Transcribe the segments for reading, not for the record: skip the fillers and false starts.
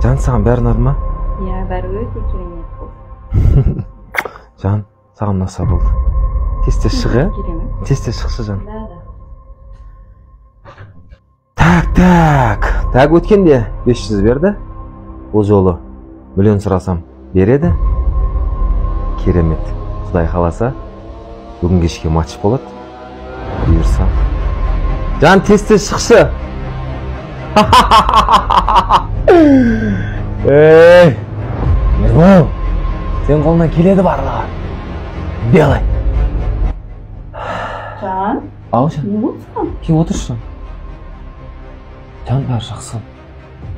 Жан, саған бәрі ұнады ма? Иә, бәрі өте керемет болды. Жан, саған ұнаса болды. Тез шық, ә? Керемет. Тез шықшы, Жан. Да. Так, өткенде 500 берді. Бұл жолы миллион сұрасам береді. Керемет. Құдай қаласа, бүгін кешке матч болады. Бұйырса. Жан, тез шықшы. Ей, Ербол, сен қолынан келеді барлығы. Белый. Жан, Ау, Жан. не болсын? Кеп отыршы. Жан, бәрі жақсы.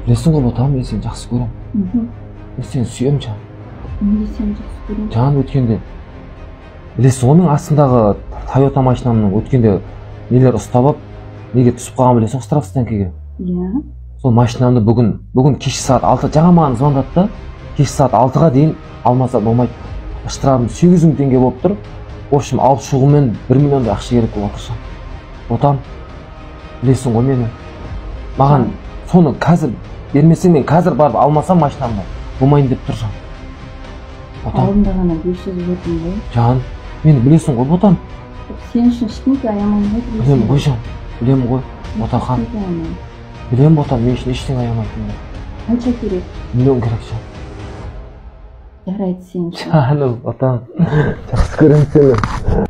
Білесің ғой, ботам, мен сені жақсы көрем. Мен сені сүйем, Жан. Неге сені жақсы көрем? Жан, өткенде білесің ғой, мен астымдағы Toyota машинамның өткенде нелер ұстап алып, неге түсіп қалған білесің ғой, штрафстоянкаға. Иә. Сол машинамды бүгін кеш сағат 6 жаңа маған звондады да, кеш сағат 6-ға дейін алмаса болмайды. Штрафым 800 теңге болып тұр. В общем, алып шығумен 1 миллиондай ақша керек болып отыр. Ботам, білесің ғой мені. Маған соны қазір бермесең, мен қазір барып алмасам машинамды болмайын деп тұр, Жан. Ботам. Алдында ғана 500 бердім ғой. Жан, мені білесің ғой, ботам. Сен үшін ештеңке аямаймын ғой. Білемін ғой, Жан. Білемін ғой, ботақан. Білемін, ботам, мен үшін ештеңе аямайтынымды. Қанша керек? Миллион керек, Жан. Жарайды сен үшін. Жаным, ботам. Жақсы көремін сені.